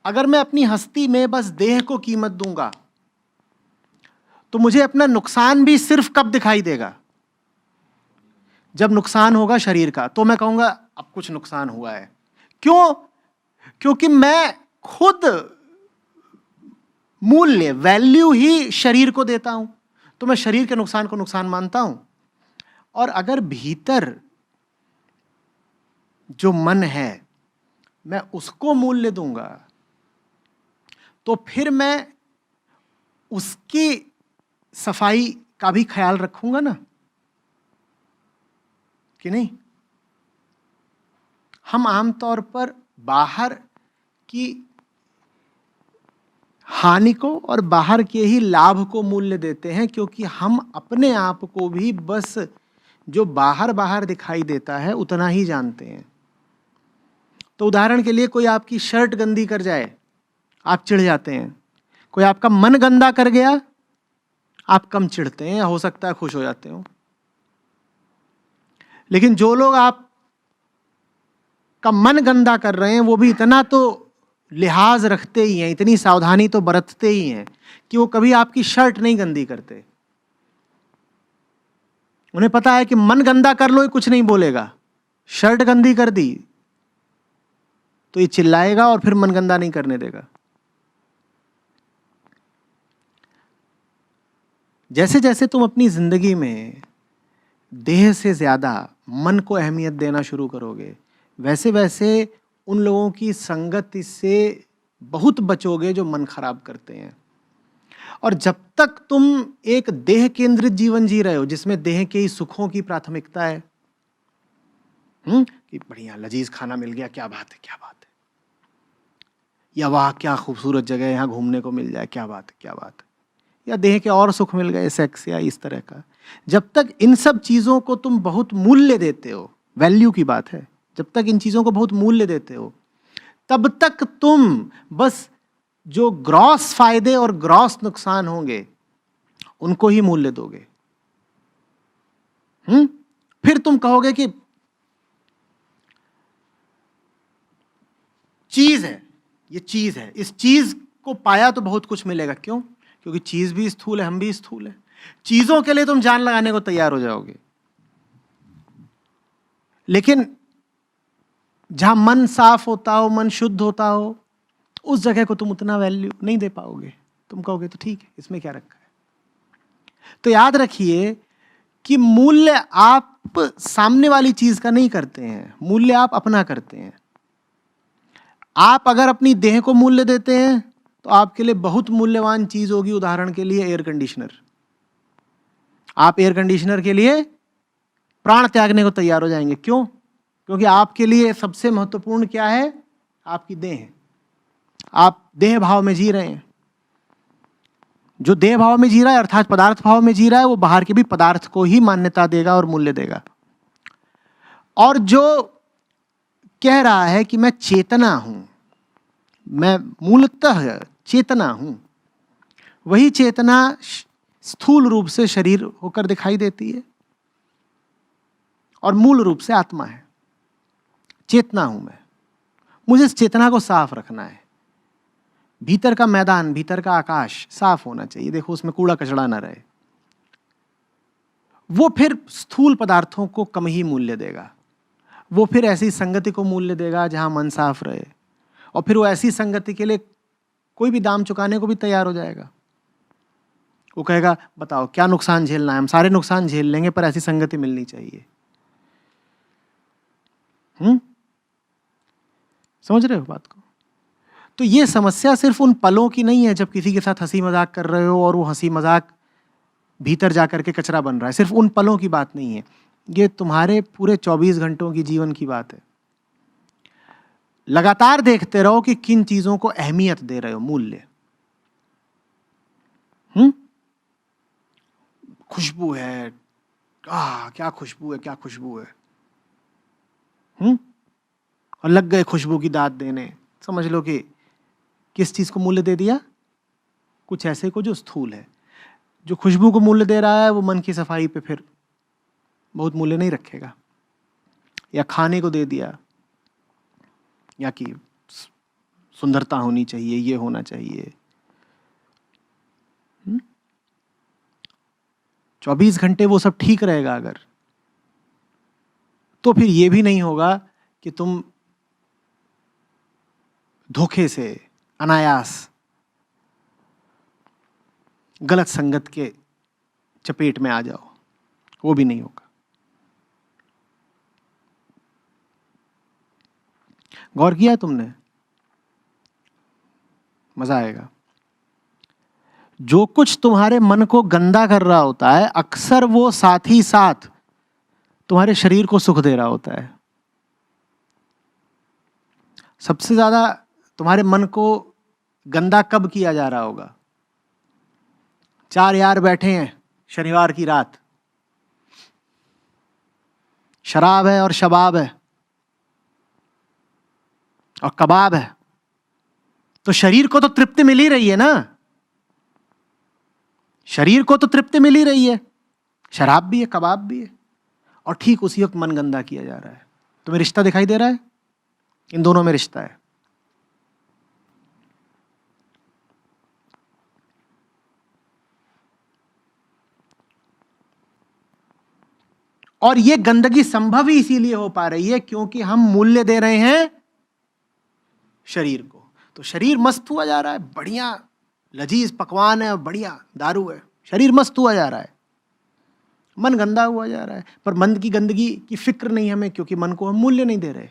अगर मैं अपनी हस्ती में बस देह को कीमत दूंगा तो मुझे अपना नुकसान भी सिर्फ कब दिखाई देगा? जब नुकसान होगा शरीर का, तो मैं कहूंगा अब कुछ नुकसान हुआ है। क्यों? क्योंकि मैं खुद मूल्य, वैल्यू ही शरीर को देता हूं, तो मैं शरीर के नुकसान को नुकसान मानता हूं। और अगर भीतर जो मन है मैं उसको मूल्य दूंगा तो फिर मैं उसकी सफाई का भी ख्याल रखूंगा ना, कि नहीं? हम आमतौर पर बाहर की हानि को और बाहर के ही लाभ को मूल्य देते हैं, क्योंकि हम अपने आप को भी बस जो बाहर बाहर दिखाई देता है उतना ही जानते हैं। तो उदाहरण के लिए कोई आपकी शर्ट गंदी कर जाए, आप चिढ़ जाते हैं। कोई आपका मन गंदा कर गया, आप कम चिढ़ते हैं, या हो सकता है खुश हो जाते हो। लेकिन जो लोग आप का मन गंदा कर रहे हैं वो भी इतना तो लिहाज रखते ही हैं, इतनी सावधानी तो बरतते ही हैं कि वो कभी आपकी शर्ट नहीं गंदी करते। उन्हें पता है कि मन गंदा कर लो ये कुछ नहीं बोलेगा, शर्ट गंदी कर दी तो ये चिल्लाएगा और फिर मन गंदा नहीं करने देगा। जैसे जैसे तुम अपनी जिंदगी में देह से ज्यादा मन को अहमियत देना शुरू करोगे, वैसे वैसे उन लोगों की संगति से बहुत बचोगे जो मन खराब करते हैं। और जब तक तुम एक देह केंद्रित जीवन जी रहे हो जिसमें देह के ही सुखों की प्राथमिकता है, कि बढ़िया लजीज खाना मिल गया, क्या बात है, क्या बात है, या वाह क्या खूबसूरत जगह यहां घूमने को मिल जाए, क्या बात है, क्या बात है, या देह के और सुख मिल गए, सेक्स या इस तरह का, जब तक इन सब चीजों को तुम बहुत मूल्य देते हो, वैल्यू की बात है, जब तक इन चीजों को बहुत मूल्य देते हो तब तक तुम बस जो ग्रॉस फायदे और ग्रॉस नुकसान होंगे उनको ही मूल्य दोगे। फिर तुम कहोगे कि चीज है, ये चीज है, इस चीज को पाया तो बहुत कुछ मिलेगा। क्यों? क्योंकि चीज भी स्थूल है, हम भी स्थूल है। चीजों के लिए तुम जान लगाने को तैयार हो जाओगे, लेकिन जहां मन साफ होता हो, मन शुद्ध होता हो, उस जगह को तुम उतना वैल्यू नहीं दे पाओगे। तुम कहोगे तो ठीक है, इसमें क्या रखा है। तो याद रखिए कि मूल्य आप सामने वाली चीज का नहीं करते हैं, मूल्य आप अपना करते हैं। आप अगर अपनी देह को मूल्य देते हैं तो आपके लिए बहुत मूल्यवान चीज होगी, उदाहरण के लिए एयर कंडीशनर। आप एयर कंडीशनर के लिए प्राण त्यागने को तैयार हो जाएंगे। क्यों? क्योंकि आपके लिए सबसे महत्वपूर्ण क्या है? आपकी देह। आप देह भाव में जी रहे हैं। जो देह भाव में जी रहा है अर्थात पदार्थ भाव में जी रहा है, वो बाहर के भी पदार्थ को ही मान्यता देगा और मूल्य देगा। और जो कह रहा है कि मैं चेतना हूं, मैं मूलतः चेतना हूं, वही चेतना स्थूल रूप से शरीर होकर दिखाई देती है और मूल रूप से आत्मा है। चेतना हूं मैं, मुझे इस चेतना को साफ रखना है। भीतर का मैदान, भीतर का आकाश साफ होना चाहिए, देखो उसमें कूड़ा कचड़ा ना रहे। वो फिर स्थूल पदार्थों को कम ही मूल्य देगा, वो फिर ऐसी संगति को मूल्य देगा जहां मन साफ रहे, और फिर वो ऐसी संगति के लिए कोई भी दाम चुकाने को भी तैयार हो जाएगा। वो कहेगा बताओ क्या नुकसान झेलना है, हम सारे नुकसान झेल लेंगे पर ऐसी संगति मिलनी चाहिए। समझ रहे हो बात को? तो ये समस्या सिर्फ उन पलों की नहीं है जब किसी के साथ हंसी मजाक कर रहे हो और वो हंसी मजाक भीतर जाकर के कचरा बन रहा है। सिर्फ उन पलों की बात नहीं है, ये तुम्हारे पूरे 24 घंटों की जीवन की बात है। लगातार देखते रहो कि किन चीजों को अहमियत दे रहे हो, मूल्य। खुशबू है, क्या खुशबू है, क्या खुशबू है, और लग गए खुशबू की दाद देने। समझ लो कि किस चीज को मूल्य दे दिया? कुछ ऐसे को जो स्थूल है। जो खुशबू को मूल्य दे रहा है वो मन की सफाई पे फिर बहुत मूल्य नहीं रखेगा। या खाने को दे दिया, या कि सुंदरता होनी चाहिए, ये होना चाहिए। 24 घंटे वो सब ठीक रहेगा अगर, तो फिर ये भी नहीं होगा कि तुम धोखे से, अनायास गलत संगत के चपेट में आ जाओ, वो भी नहीं होगा। गौर किया है तुमने? मजा आएगा। जो कुछ तुम्हारे मन को गंदा कर रहा होता है, अक्सर वो साथ ही साथ तुम्हारे शरीर को सुख दे रहा होता है। सबसे ज्यादा तुम्हारे मन को गंदा कब किया जा रहा होगा? 4 यार बैठे हैं शनिवार की रात, शराब है और शबाब है और कबाब है, तो शरीर को तो तृप्ति मिल ही रही है ना, शरीर को तो तृप्ति मिल ही रही है, शराब भी है, कबाब भी है, और ठीक उसी वक्त मन गंदा किया जा रहा है। तुम्हें रिश्ता दिखाई दे रहा है? इन दोनों में रिश्ता है। और ये गंदगी संभव ही इसीलिए हो पा रही है क्योंकि हम मूल्य दे रहे हैं शरीर को। तो शरीर मस्त हुआ जा रहा है, बढ़िया लजीज पकवान है, बढ़िया दारू है, शरीर मस्त हुआ जा रहा है, मन गंदा हुआ जा रहा है। पर मन की गंदगी की फिक्र नहीं हमें, क्योंकि मन को हम मूल्य नहीं दे रहे।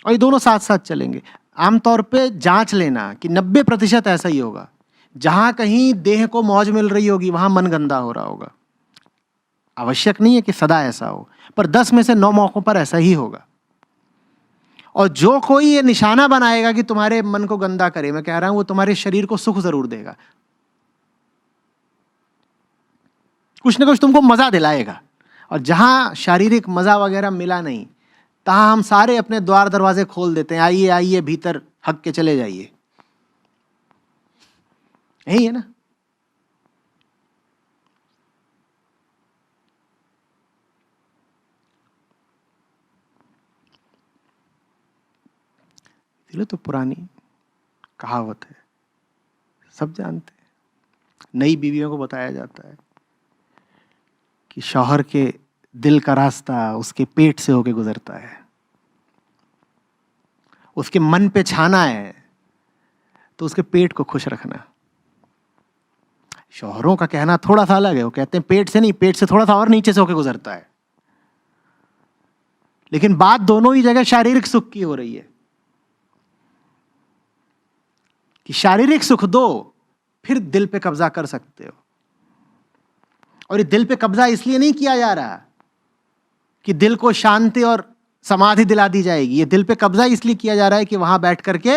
और ये दोनों साथ साथ चलेंगे। आमतौर पे जांच लेना कि 90% ऐसा ही होगा। जहां कहीं देह को मौज मिल रही होगी वहां मन गंदा हो रहा होगा। आवश्यक नहीं है कि सदा ऐसा हो, पर 10 में से 9 मौकों पर ऐसा ही होगा। और जो कोई ये निशाना बनाएगा कि तुम्हारे मन को गंदा करे, मैं कह रहा हूं वो तुम्हारे शरीर को सुख जरूर देगा, कुछ ना कुछ तुमको मजा दिलाएगा। और जहां शारीरिक मजा वगैरह मिला नहीं, तहां हम सारे अपने द्वार दरवाजे खोल देते हैं, आइए आइए भीतर, हक के चले जाइए। यही है ना। इसलिए तो पुरानी कहावत है, सब जानते हैं। नई बीवियों को बताया जाता है कि शौहर के दिल का रास्ता उसके पेट से होके गुजरता है, उसके मन पे छाना है तो उसके पेट को खुश रखना। शौहरों का कहना थोड़ा सा अलग है, वो कहते हैं पेट से नहीं, पेट से थोड़ा सा और नीचे से होके गुजरता है। लेकिन बात दोनों ही जगह शारीरिक सुख की हो रही है कि शारीरिक सुख दो, फिर दिल पे कब्जा कर सकते हो। और ये दिल पे कब्जा इसलिए नहीं किया जा रहा कि दिल को शांति और समाधि दिला दी जाएगी। ये दिल पे कब्जा इसलिए किया जा रहा है कि वहां बैठ करके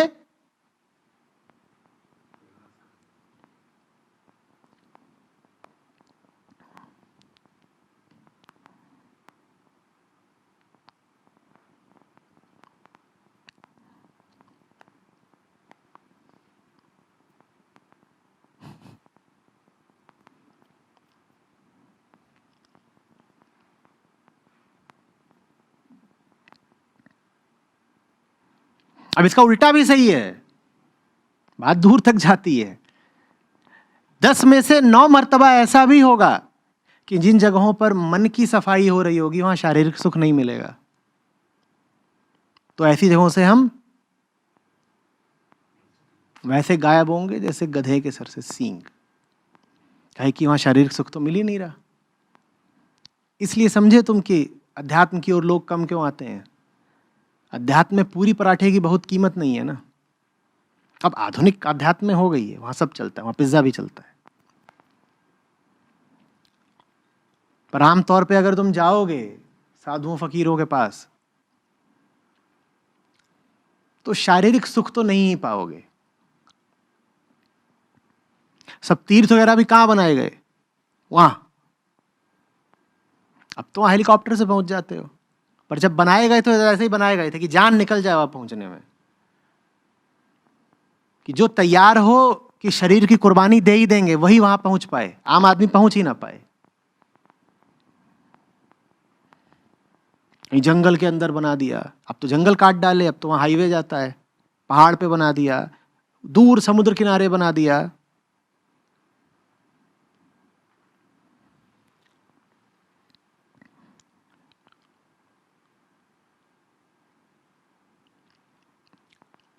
अब इसका उल्टा भी सही है, बात दूर तक जाती है। 10 में से 9 मर्तबा ऐसा भी होगा कि जिन जगहों पर मन की सफाई हो रही होगी वहां शारीरिक सुख नहीं मिलेगा। तो ऐसी जगहों से हम वैसे गायब होंगे जैसे गधे के सर से सींग, काहे कि वहां शारीरिक सुख तो मिल ही नहीं रहा। इसलिए समझे तुम कि अध्यात्म की ओर लोग कम क्यों आते हैं। अध्यात्म में पूरी पराठे की बहुत कीमत नहीं है ना। अब आधुनिक अध्यात्म में हो गई है, वहां सब चलता है, वहां पिज्जा भी चलता है। पर आमतौर पे अगर तुम जाओगे साधुओं फकीरों के पास तो शारीरिक सुख तो नहीं ही पाओगे। सब तीर्थ वगैरह भी कहां बनाए गए? वहां। अब तो वहां हेलीकॉप्टर से पहुंच जाते हो, पर जब बनाए गए तो ऐसे ही बनाए गए थे कि जान निकल जाए वहां पहुंचने में, कि जो तैयार हो कि शरीर की कुर्बानी दे ही देंगे वही वहां पहुंच पाए, आम आदमी पहुंच ही ना पाए। कहीं जंगल के अंदर बना दिया, अब तो जंगल काट डाले, अब तो वहाँ हाईवे जाता है, पहाड़ पे बना दिया, दूर समुद्र किनारे बना दिया।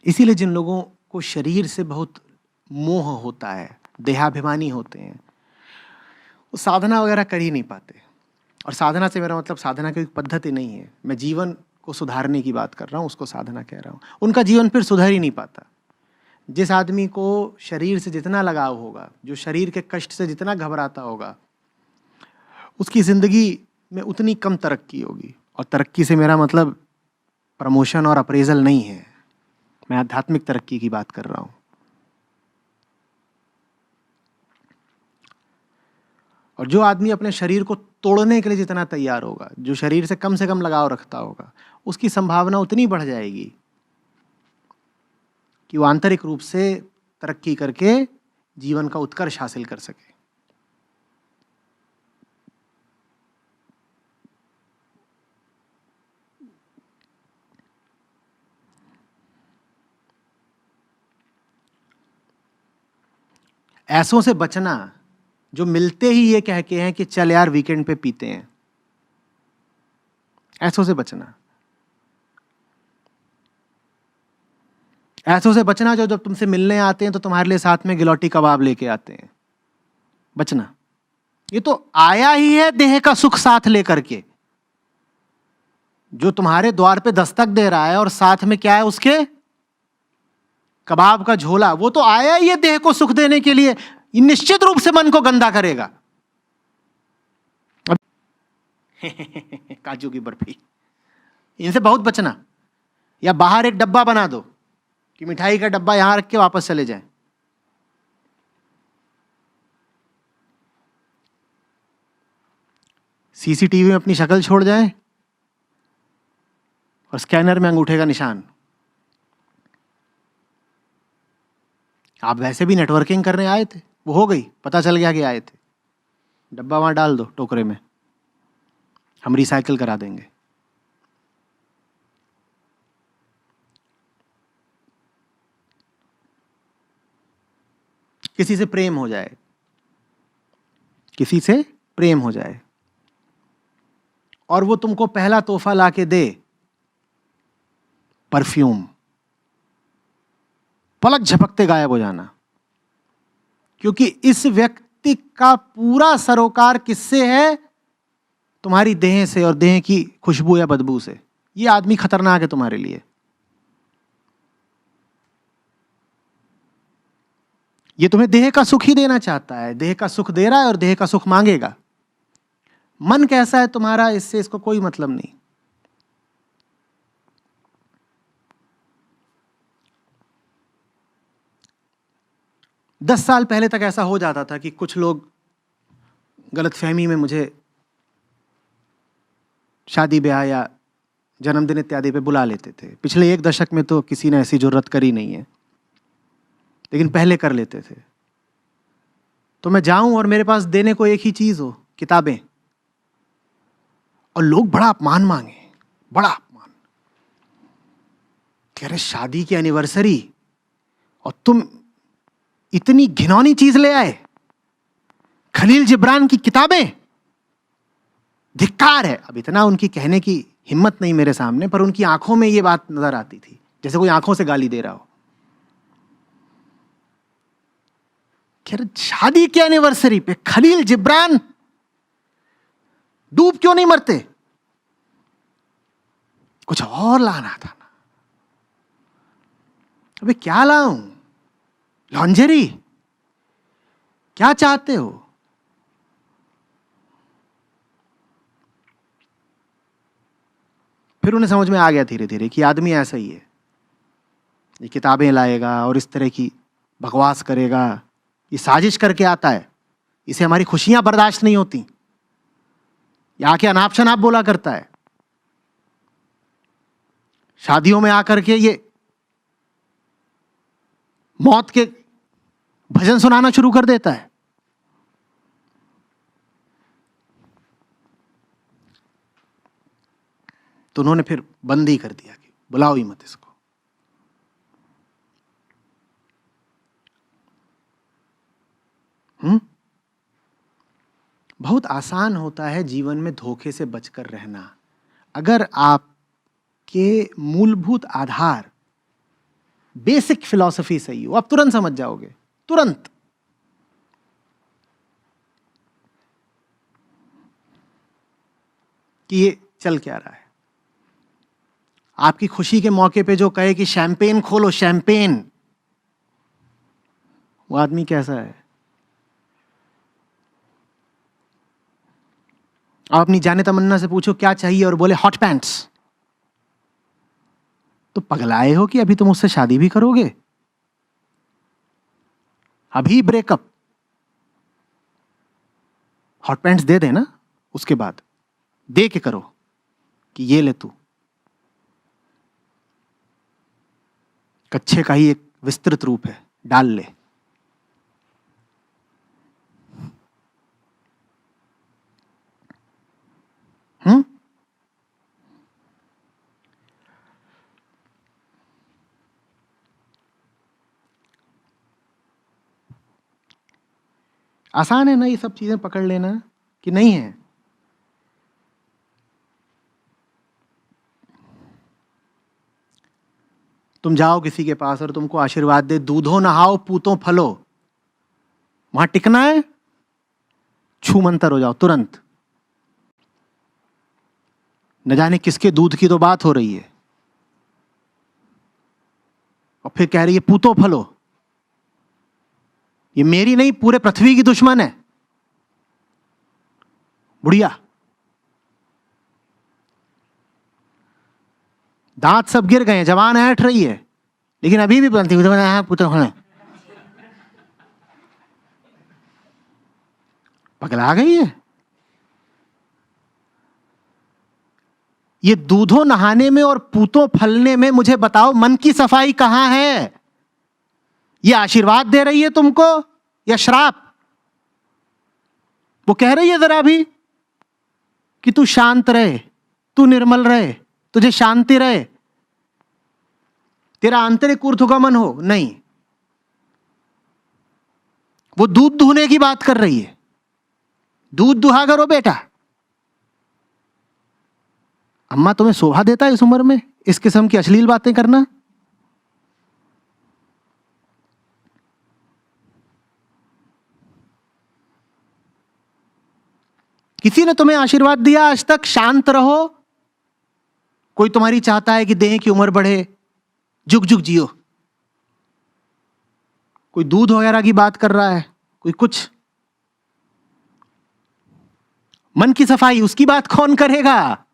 इसीलिए जिन लोगों को शरीर से बहुत मोह होता है, देहाभिमानी होते हैं, वो साधना वगैरह कर ही नहीं पाते। और साधना से मेरा मतलब साधना की पद्धति नहीं है, मैं जीवन को सुधारने की बात कर रहा हूँ, उसको साधना कह रहा हूँ। उनका जीवन फिर सुधर ही नहीं पाता। जिस आदमी को शरीर से जितना लगाव होगा, जो शरीर के कष्ट से जितना घबराता होगा, उसकी ज़िंदगी में उतनी कम तरक्की होगी। और तरक्की से मेरा मतलब प्रमोशन और अप्रेजल नहीं है, मैं आध्यात्मिक तरक्की की बात कर रहा हूँ। और जो आदमी अपने शरीर को तोड़ने के लिए जितना तैयार होगा, जो शरीर से कम लगाव रखता होगा, उसकी संभावना उतनी बढ़ जाएगी कि वो आंतरिक रूप से तरक्की करके जीवन का उत्कर्ष हासिल कर सके। ऐसों से बचना जो मिलते ही ये कह के हैं कि चल यार वीकेंड पे पीते हैं, ऐसों से बचना। ऐसों से बचना जो जब तुमसे मिलने आते हैं तो तुम्हारे लिए साथ में गिलौटी कबाब लेके आते हैं, बचना। ये तो आया ही है देह का सुख साथ लेकर के, जो तुम्हारे द्वार पे दस्तक दे रहा है और साथ में क्या है उसके, कबाब का झोला। वो तो आया ही है देह को सुख देने के लिए, ये निश्चित रूप से मन को गंदा करेगा। काजू की बर्फी, इनसे बहुत बचना। या बाहर एक डब्बा बना दो कि मिठाई का डब्बा यहां रख के वापस चले जाएं। सीसीटीवी में अपनी शक्ल छोड़ जाएं और स्कैनर में अंगूठे का निशान। आप वैसे भी नेटवर्किंग करने आए थे, वो हो गई, पता चल गया कि आए थे, डब्बा वहां डाल दो टोकरे में, हम रिसाइकिल करा देंगे। किसी से प्रेम हो जाए, किसी से प्रेम हो जाए और वो तुमको पहला तोहफा लाके दे परफ्यूम, पलक झपकते गायब हो जाना। क्योंकि इस व्यक्ति का पूरा सरोकार किससे है, तुम्हारी देह से और देह की खुशबू या बदबू से। ये आदमी खतरनाक है तुम्हारे लिए। ये तुम्हें देह का सुख ही देना चाहता है, देह का सुख दे रहा है और देह का सुख मांगेगा। मन कैसा है तुम्हारा, इससे इसको कोई मतलब नहीं। दस साल पहले तक ऐसा हो जाता था कि कुछ लोग गलतफहमी में मुझे शादी ब्याह या जन्मदिन इत्यादि पे बुला लेते थे। पिछले 1 दशक में तो किसी ने ऐसी जरूरत करी नहीं है, लेकिन पहले कर लेते थे। तो मैं जाऊं और मेरे पास देने को एक ही चीज हो, किताबें, और लोग बड़ा अपमान मांगे, बड़ा अपमान। कह रहे शादी की एनिवर्सरी और तुम इतनी घिनौनी चीज ले आए, खलील जिब्रान की किताबें, धिक्कार है। अब इतना उनकी कहने की हिम्मत नहीं मेरे सामने, पर उनकी आंखों में ये बात नजर आती थी, जैसे कोई आंखों से गाली दे रहा हो। खैर शादी की एनिवर्सरी पे खलील जिब्रान, डूब क्यों नहीं मरते? कुछ और लाना था ना। अबे क्या लाऊं, लॉन्जरी, क्या चाहते हो? फिर उन्हें समझ में आ गया धीरे धीरे कि आदमी ऐसा ही है, ये किताबें लाएगा और इस तरह की बकवास करेगा, ये साजिश करके आता है, इसे हमारी खुशियां बर्दाश्त नहीं होती, ये आके अनाप शनाप बोला करता है, शादियों में आकर के ये मौत के भजन सुनाना शुरू कर देता है। तो उन्होंने फिर बंद ही कर दिया कि बुलाओ ही मत इसको। बहुत आसान होता है जीवन में धोखे से बचकर रहना, अगर आपके मूलभूत आधार, बेसिक फिलॉसफी सही हो। आप तुरंत समझ जाओगे, तुरंत। कि ये चल क्या रहा है। आपकी खुशी के मौके पे जो कहे कि शैंपेन खोलो, शैंपेन, वो आदमी कैसा है? आप अपनी जाने तमन्ना से पूछो क्या चाहिए और बोले हॉट पैंट्स, तो पगलाए हो कि अभी तुम उससे शादी भी करोगे? अभी ब्रेकअप, हॉट पैंट्स दे देना, उसके बाद दे के करो कि ये ले तू। कच्छे का ही एक विस्तृत रूप है, डाल ले। आसान है ना ये सब चीजें पकड़ लेना कि नहीं है? तुम जाओ किसी के पास और तुमको आशीर्वाद दे, दूधो नहाओ पूतो फलो, वहां टिकना है, छू मंतर हो जाओ तुरंत। न जाने किसके दूध की तो बात हो रही है, और फिर कह रही है पूतो फलो। ये मेरी नहीं, पूरे पृथ्वी की दुश्मन है बुढ़िया। दांत सब गिर गए, जवान ऐठ रही है, लेकिन अभी भी बनती पूतो फलो। पगला गई है। ये दूधों नहाने में और पूतों फलने में मुझे बताओ मन की सफाई कहां है? ये आशीर्वाद दे रही है तुमको या श्राप? वो कह रही है जरा भी कि तू शांत रहे, तू निर्मल रहे, तुझे शांति रहे, तेरा आंतरिक ऊर्ध्वगमन हो। नहीं, वो दूध दुहने की बात कर रही है। दूध दुहा करो बेटा। अम्मा तुम्हें शोभा देता है इस उम्र में इस किस्म की अश्लील बातें करना? किसी ने तुम्हें आशीर्वाद दिया आज तक शांत रहो? कोई तुम्हारी चाहता है कि देह की उम्र बढ़े, जुग जुग जियो? कोई दूध वगैरह की बात कर रहा है, कोई कुछ। मन की सफाई उसकी बात कौन करेगा?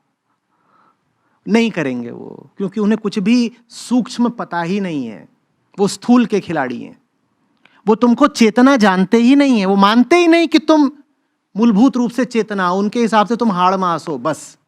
नहीं करेंगे वो, क्योंकि उन्हें कुछ भी सूक्ष्म पता ही नहीं है। वो स्थूल के खिलाड़ी हैं। वो तुमको चेतना जानते ही नहीं है। वो मानते ही नहीं कि तुम मूलभूत रूप से चेतना हो। उनके हिसाब से तुम हाड़ मास हो बस।